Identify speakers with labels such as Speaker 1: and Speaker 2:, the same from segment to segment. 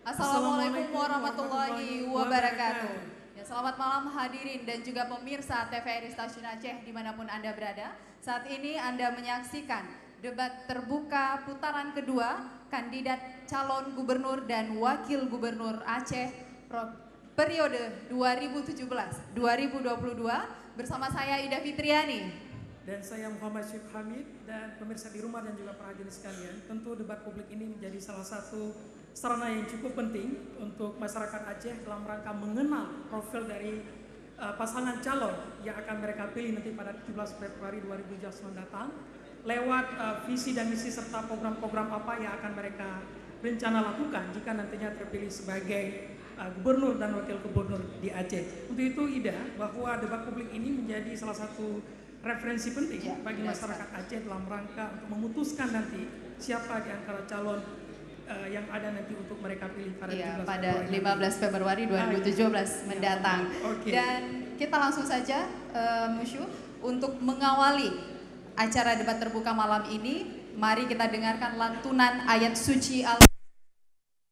Speaker 1: Assalamualaikum warahmatullahi wabarakatuh. Ya, selamat malam hadirin dan juga pemirsa TVRI Stasiun Aceh dimanapun Anda berada. Saat ini Anda menyaksikan debat terbuka putaran kedua kandidat calon gubernur dan wakil gubernur Aceh periode 2017-2022 bersama saya Ida Fitriani.
Speaker 2: Dan saya Muhammad Syekh Hamid, dan pemirsa di rumah dan juga para hadirin sekalian, tentu debat publik ini menjadi salah satu sarana yang cukup penting untuk masyarakat Aceh dalam rangka mengenal profil dari pasangan calon yang akan mereka pilih nanti pada 17 Februari 2017 mendatang lewat visi dan misi serta program-program apa yang akan mereka rencana lakukan jika nantinya terpilih sebagai gubernur dan wakil gubernur di Aceh. Untuk itu Ida, bahwa debat publik ini menjadi salah satu referensi penting bagi masyarakat Aceh dalam rangka untuk memutuskan nanti siapa di antara calon yang ada nanti untuk mereka pilih pada
Speaker 1: 15 Februari 2017 mendatang. Dan kita langsung saja Musyu untuk mengawali acara debat terbuka malam ini, mari kita dengarkan lantunan ayat suci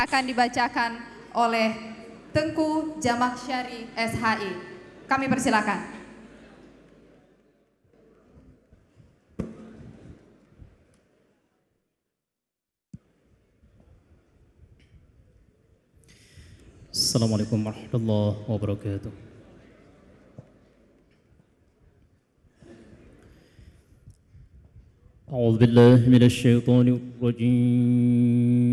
Speaker 1: akan dibacakan oleh Tengku Jamaksyari SHI. Kami persilakan.
Speaker 3: Assalamualaikum warahmatullahi wabarakatuh. A'udzu billahi minasy syaithanir rajim.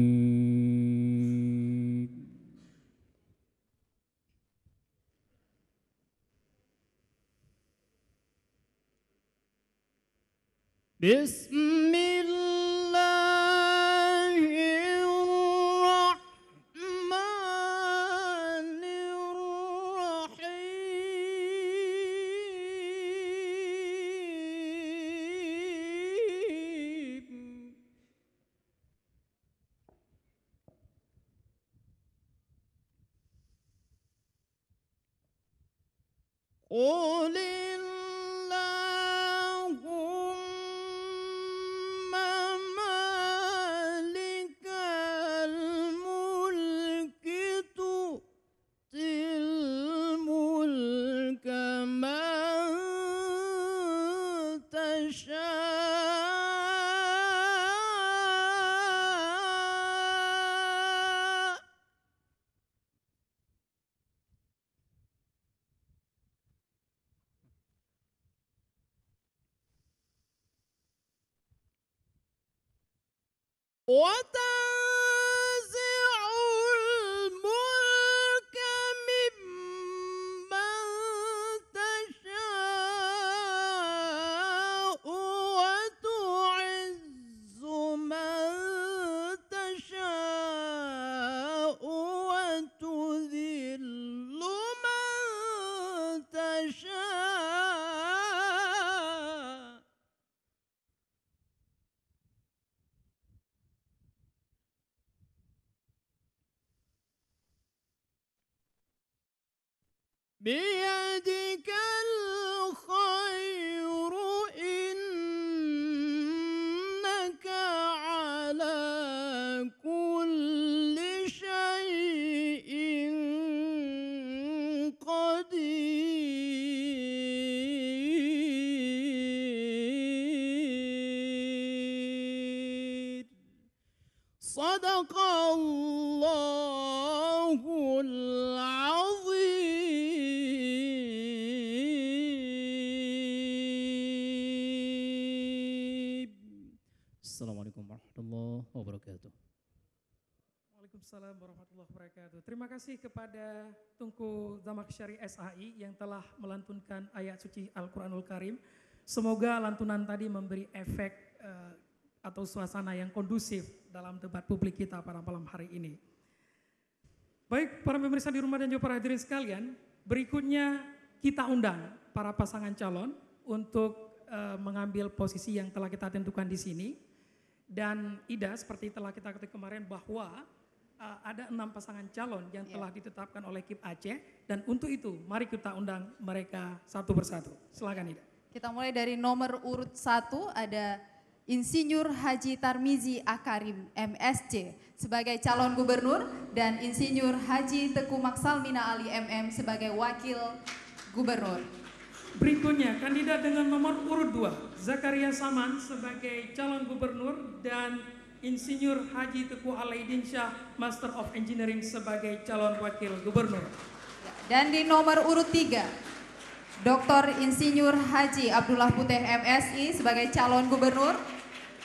Speaker 3: Assalamualaikum warahmatullahi wabarakatuh.
Speaker 2: Waalaikumsalam warahmatullahi wabarakatuh. Terima kasih kepada Tengku Jamaksyari SHI yang telah melantunkan ayat suci Al-Quranul Karim. Semoga lantunan tadi memberi efek atau suasana yang kondusif dalam debat publik kita pada malam hari ini. Baik para pemirsa di rumah dan juga para hadirin sekalian, berikutnya kita undang para pasangan calon untuk mengambil posisi yang telah kita tentukan di sini. Dan Ida, seperti telah kita ketahui kemarin bahwa ada 6 pasangan calon yang telah ditetapkan oleh KIP Aceh. Dan untuk itu mari kita undang mereka satu persatu. Silakan Ida.
Speaker 1: Kita mulai dari nomor urut 1 ada Insinyur Haji Tarmizi Akarim MSc sebagai calon gubernur dan Insinyur Haji Teku Maksalmina Ali MM sebagai wakil gubernur.
Speaker 2: Berikutnya kandidat dengan nomor urut 2 Zakaria Saman sebagai calon gubernur dan Insinyur Haji Teku Alaidin Syah Master of Engineering sebagai calon wakil gubernur.
Speaker 1: Dan di nomor urut 3 Dr. Insinyur Haji Abdullah Putih MSI sebagai calon gubernur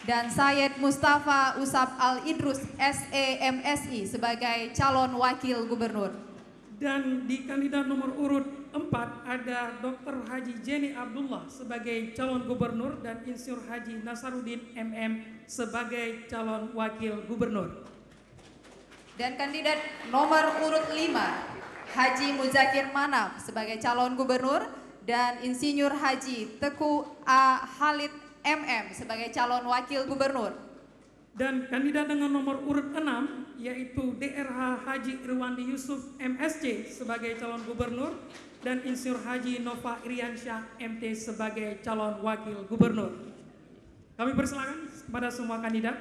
Speaker 1: dan Syed Mustafa Usap Al Idrus SEMSI sebagai calon wakil gubernur.
Speaker 2: Dan di kandidat nomor urut 4 ada Dr. Haji Jeni Abdullah sebagai calon gubernur dan Insinyur Haji Nasaruddin MM sebagai calon wakil gubernur.
Speaker 1: Dan kandidat nomor urut 5 Haji Muzakir Manaf sebagai calon gubernur dan Insinyur Haji Teku A. Halid MM sebagai calon wakil gubernur.
Speaker 2: Dan kandidat dengan nomor urut 6 yaitu DRH Haji Irwandi Yusuf MSc sebagai calon gubernur dan Insinyur Haji Nova Iriansyah MT sebagai calon wakil gubernur. Kami persilakan kepada semua kandidat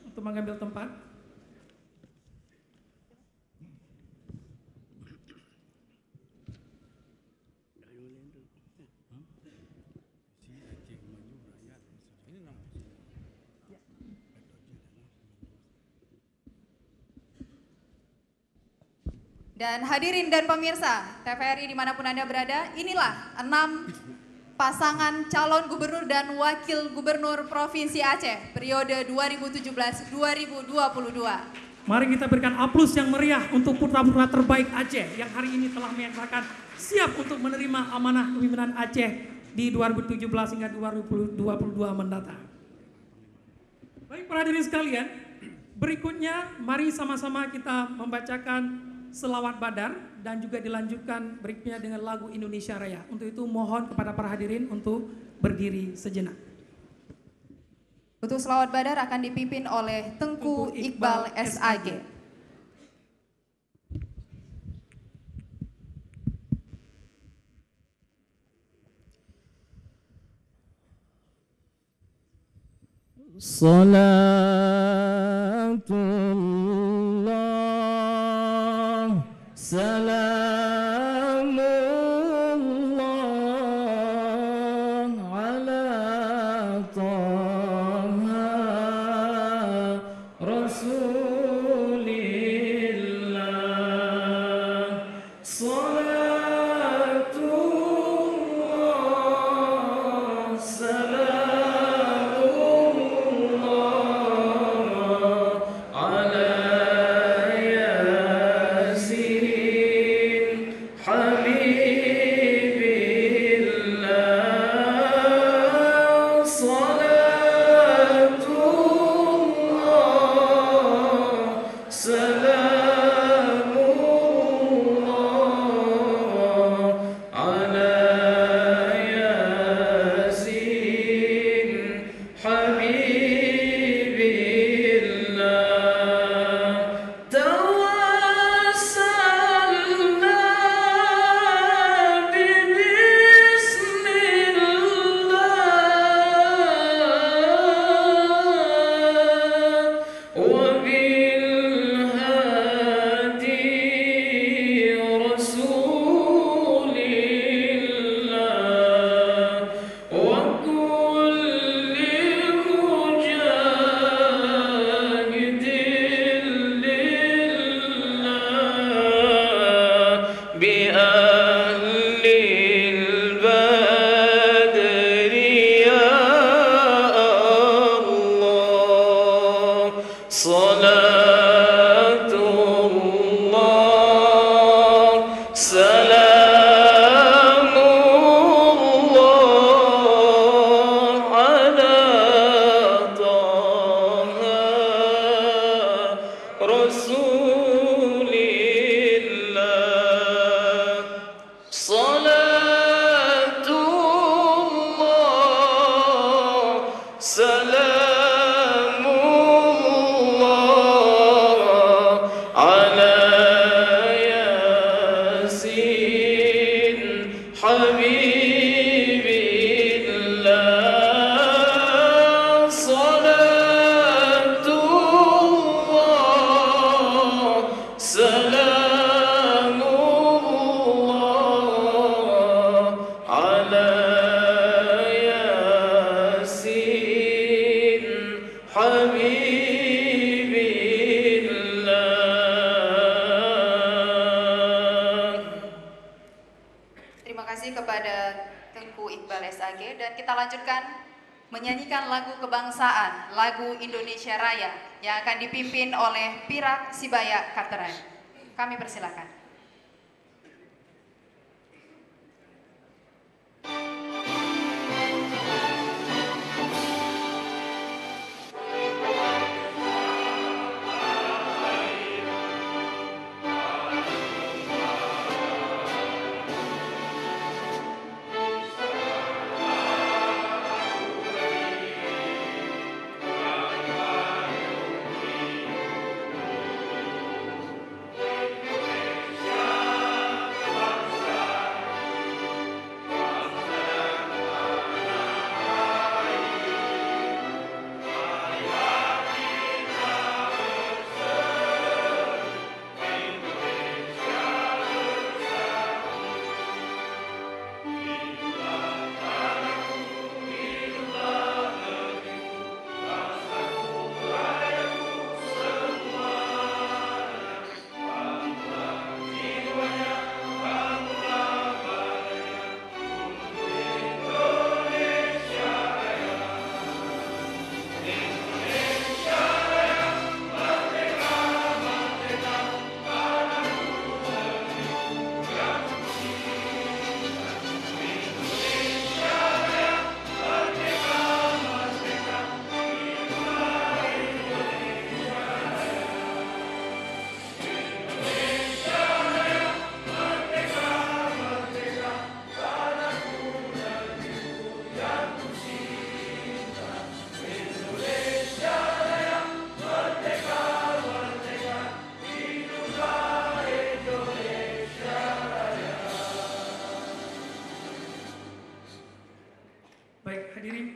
Speaker 2: untuk mengambil tempat.
Speaker 1: Dan hadirin dan pemirsa TVRI dimanapun Anda berada, inilah 6 pasangan calon gubernur dan wakil gubernur Provinsi Aceh periode 2017-2022.
Speaker 2: Mari kita berikan aplaus yang meriah untuk putra-putra terbaik Aceh yang hari ini telah menyatakan siap untuk menerima amanah kepemimpinan Aceh di 2017 hingga 2022 mendatang. Baik para hadirin sekalian, berikutnya mari sama-sama kita membacakan selawat Badar dan juga dilanjutkan berikutnya dengan lagu Indonesia Raya. Untuk itu mohon kepada para hadirin untuk berdiri sejenak.
Speaker 1: Untuk selawat Badar akan dipimpin oleh Tengku Iqbal SAG.
Speaker 3: Salatullah salamullah ala Taha Rasulillah. Salatullah salamullah ala
Speaker 4: حبيب الله
Speaker 1: Tengku Iqbal SAG, dan kita lanjutkan menyanyikan lagu kebangsaan, lagu Indonesia Raya yang akan dipimpin oleh Pirak Sibaya Kateran. Kami persilakan.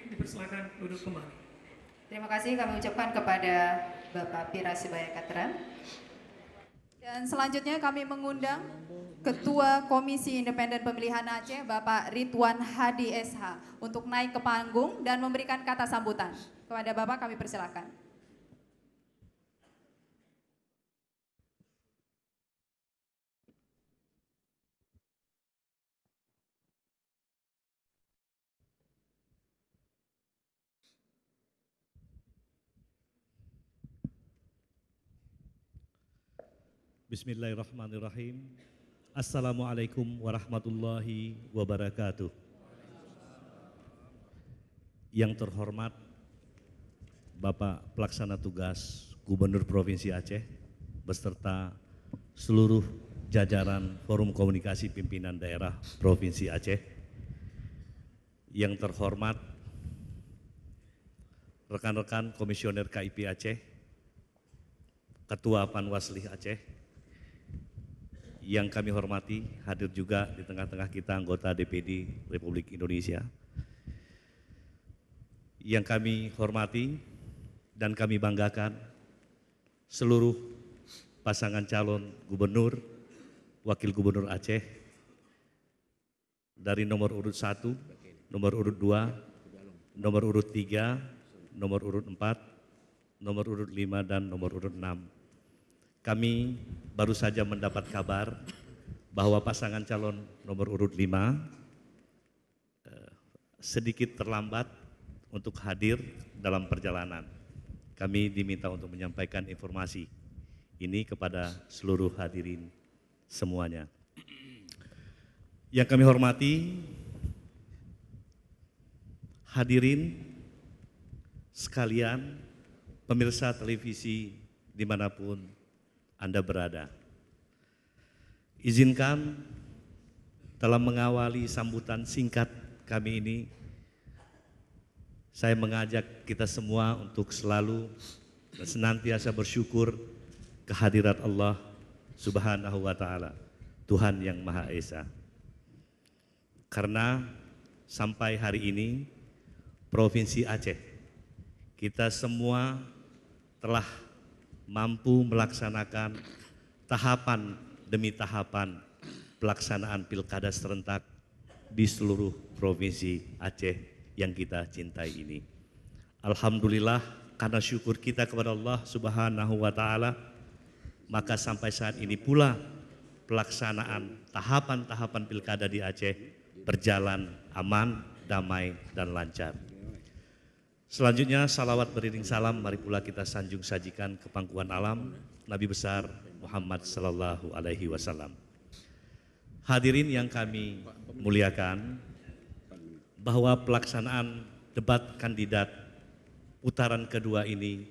Speaker 2: Dipersilakan duduk kembali.
Speaker 1: Terima kasih kami ucapkan kepada Bapak Pirak Sibaya Kateran. Dan selanjutnya kami mengundang Ketua Komisi Independen Pemilihan Aceh, Bapak Ridwan Hadi SH, untuk naik ke panggung dan memberikan kata sambutan. Kepada Bapak kami persilakan.
Speaker 4: Bismillahirrahmanirrahim. Assalamualaikum warahmatullahi wabarakatuh. Yang terhormat Bapak Pelaksana Tugas Gubernur Provinsi Aceh beserta seluruh jajaran Forum Komunikasi Pimpinan Daerah Provinsi Aceh. Yang terhormat rekan-rekan Komisioner KIP Aceh, Ketua Panwaslih Aceh, yang kami hormati, hadir juga di tengah-tengah kita anggota DPD Republik Indonesia. Yang kami hormati dan kami banggakan seluruh pasangan calon gubernur, wakil gubernur Aceh dari nomor urut 1, nomor urut 2, nomor urut 3, nomor urut 4, nomor urut 5, dan nomor urut 6. Kami baru saja mendapat kabar bahwa pasangan calon nomor urut 5 sedikit terlambat untuk hadir dalam perjalanan. Kami diminta untuk menyampaikan informasi ini kepada seluruh hadirin semuanya. Yang kami hormati hadirin sekalian, pemirsa televisi dimanapun Anda berada. Izinkan dalam mengawali sambutan singkat kami ini, saya mengajak kita semua untuk selalu dan senantiasa bersyukur kehadirat Allah Subhanahu wa Ta'ala, Tuhan yang Maha Esa. Karena sampai hari ini Provinsi Aceh, kita semua telah mampu melaksanakan tahapan demi tahapan pelaksanaan pilkada serentak di seluruh Provinsi Aceh yang kita cintai ini. Alhamdulillah, karena syukur kita kepada Allah Subhanahu wa Ta'ala, maka sampai saat ini pula pelaksanaan tahapan-tahapan pilkada di Aceh berjalan aman, damai, dan lancar. Selanjutnya salawat beriring salam mari pula kita sanjung sajikan ke pangkuan alam Nabi besar Muhammad sallallahu alaihi wasallam. Hadirin yang kami muliakan, bahwa pelaksanaan debat kandidat putaran kedua ini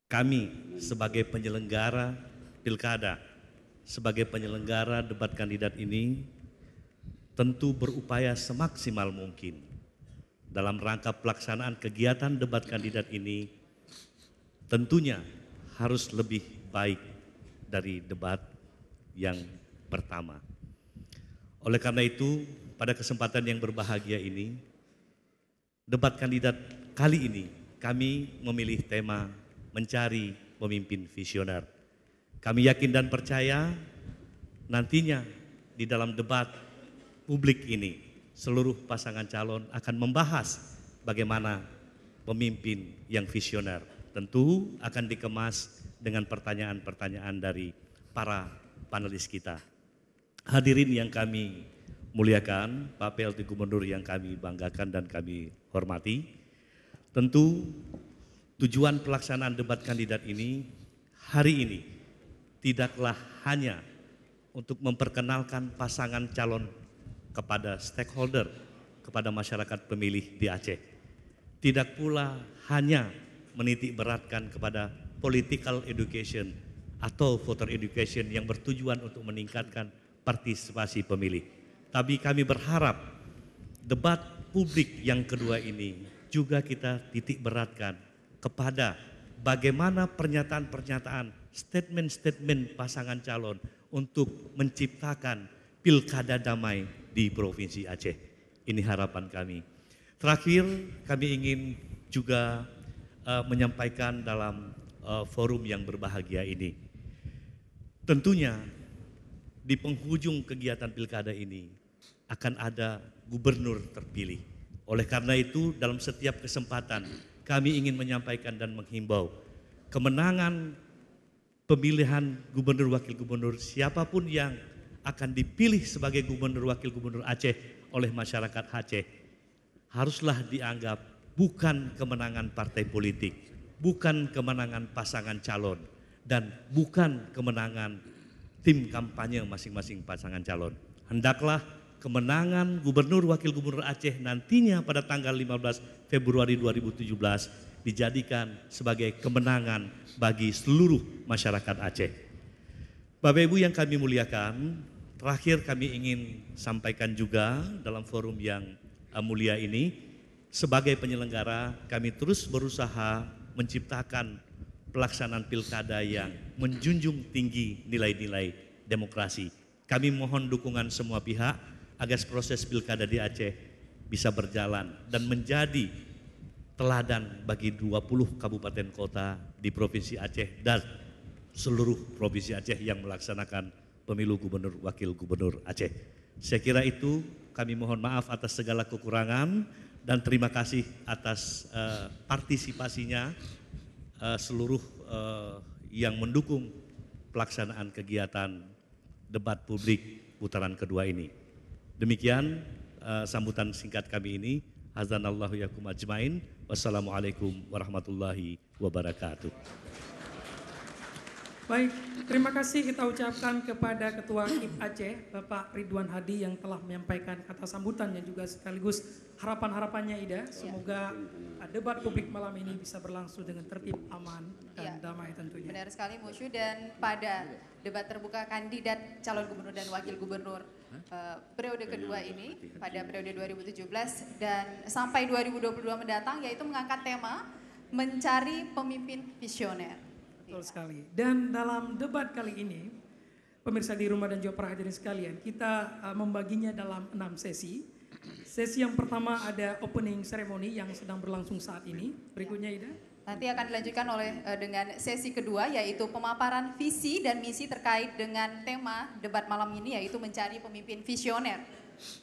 Speaker 4: kami sebagai penyelenggara pilkada, sebagai penyelenggara debat kandidat ini tentu berupaya semaksimal mungkin dalam rangka pelaksanaan kegiatan debat kandidat ini tentunya harus lebih baik dari debat yang pertama. Oleh karena itu, pada kesempatan yang berbahagia ini, debat kandidat kali ini kami memilih tema mencari pemimpin visioner. Kami yakin dan percaya nantinya di dalam debat publik ini seluruh pasangan calon akan membahas bagaimana pemimpin yang visioner. Tentu akan dikemas dengan pertanyaan-pertanyaan dari para panelis kita. Hadirin yang kami muliakan, Pak PLT Gubernur yang kami banggakan dan kami hormati, tentu tujuan pelaksanaan debat kandidat ini hari ini tidaklah hanya untuk memperkenalkan pasangan calon kepada stakeholder, kepada masyarakat pemilih di Aceh. Tidak pula hanya menitik beratkan kepada political education atau voter education yang bertujuan untuk meningkatkan partisipasi pemilih. Tapi kami berharap debat publik yang kedua ini juga kita titik beratkan kepada bagaimana pernyataan-pernyataan, statement-statement pasangan calon untuk menciptakan pilkada damai di Provinsi Aceh. Ini harapan kami. Terakhir, kami ingin juga menyampaikan dalam forum yang berbahagia ini. Tentunya di penghujung kegiatan pilkada ini akan ada gubernur terpilih. Oleh karena itu, dalam setiap kesempatan kami ingin menyampaikan dan menghimbau kemenangan pemilihan gubernur wakil gubernur siapapun yang akan dipilih sebagai gubernur wakil gubernur Aceh oleh masyarakat Aceh haruslah dianggap bukan kemenangan partai politik, bukan kemenangan pasangan calon, dan bukan kemenangan tim kampanye masing-masing pasangan calon. Hendaklah kemenangan gubernur wakil gubernur Aceh nantinya pada tanggal 15 Februari 2017 dijadikan sebagai kemenangan bagi seluruh masyarakat Aceh. Bapak Ibu yang kami muliakan, terakhir kami ingin sampaikan juga dalam forum yang mulia ini, sebagai penyelenggara kami terus berusaha menciptakan pelaksanaan pilkada yang menjunjung tinggi nilai-nilai demokrasi. Kami mohon dukungan semua pihak agar proses pilkada di Aceh bisa berjalan dan menjadi teladan bagi 20 kabupaten kota di Provinsi Aceh dan seluruh Provinsi Aceh yang melaksanakan pemilu gubernur wakil gubernur Aceh. Saya kira itu, kami mohon maaf atas segala kekurangan dan terima kasih atas partisipasinya seluruh yang mendukung pelaksanaan kegiatan debat publik putaran kedua ini. Demikian sambutan singkat kami ini. Hazanallahu yakum ajmain. Wassalamualaikum warahmatullahi wabarakatuh.
Speaker 2: Baik, terima kasih kita ucapkan kepada Ketua KIP Aceh, Bapak Ridwan Hadi yang telah menyampaikan kata sambutan dan juga sekaligus harapan-harapannya Ida. Semoga debat publik malam ini bisa berlangsung dengan tertib, aman, dan damai tentunya.
Speaker 1: Benar sekali Musyu, dan pada debat terbuka kandidat calon gubernur dan wakil gubernur periode kedua ini pada periode 2017 dan sampai 2022 mendatang, yaitu mengangkat tema mencari pemimpin visioner.
Speaker 2: Betul sekali. Dan dalam debat kali ini, pemirsa di rumah dan juga para hadirin sekalian, kita membaginya dalam 6 sesi. Sesi yang pertama ada opening ceremony yang sedang berlangsung saat ini. Berikutnya Ida.
Speaker 1: Nanti akan dilanjutkan dengan sesi kedua, yaitu pemaparan visi dan misi terkait dengan tema debat malam ini, yaitu mencari pemimpin visioner.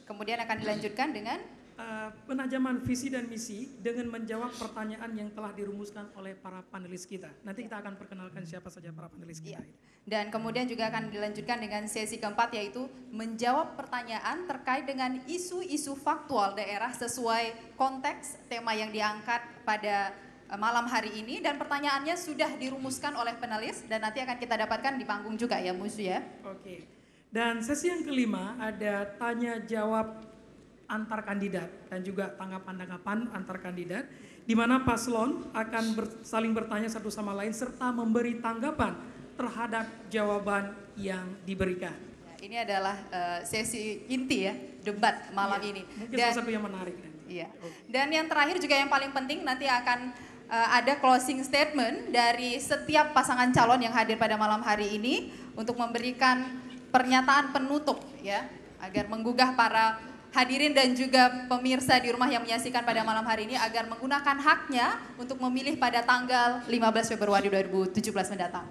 Speaker 1: Kemudian akan dilanjutkan dengan
Speaker 2: penajaman visi dan misi dengan menjawab pertanyaan yang telah dirumuskan oleh para panelis kita. Nanti kita akan perkenalkan siapa saja para panelis kita.
Speaker 1: Dan kemudian juga akan dilanjutkan dengan sesi keempat, yaitu menjawab pertanyaan terkait dengan isu-isu faktual daerah sesuai konteks tema yang diangkat pada malam hari ini, dan pertanyaannya sudah dirumuskan oleh panelis dan nanti akan kita dapatkan di panggung juga ya Musu ya.
Speaker 2: Oke. Dan sesi yang kelima ada tanya jawab antar kandidat dan juga tanggapan-tanggapan antar kandidat, di mana paslon akan saling bertanya satu sama lain serta memberi tanggapan terhadap jawaban yang diberikan.
Speaker 1: Ini adalah sesi inti ya, debat malam ini.
Speaker 2: Mungkin salah satu yang menarik.
Speaker 1: Iya. Dan yang terakhir juga yang paling penting, nanti akan ada closing statement dari setiap pasangan calon yang hadir pada malam hari ini untuk memberikan pernyataan penutup ya, agar menggugah para hadirin dan juga pemirsa di rumah yang menyaksikan pada malam hari ini agar menggunakan haknya untuk memilih pada tanggal 15 Februari 2017 mendatang.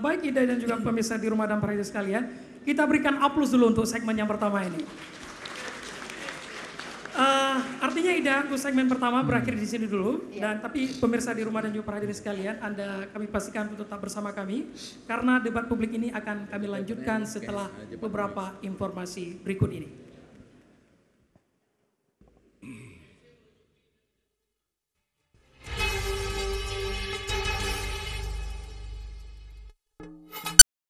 Speaker 2: Baik Ida dan juga pemirsa di rumah dan para hadirin sekalian, kita berikan aplaus dulu untuk segmen yang pertama ini. Artinya Ida, untuk segmen pertama berakhir di sini dulu. Dan tapi pemirsa di rumah dan juga para hadirin sekalian, kami pastikan untuk tetap bersama kami karena debat publik ini akan kami lanjutkan setelah beberapa informasi berikut ini.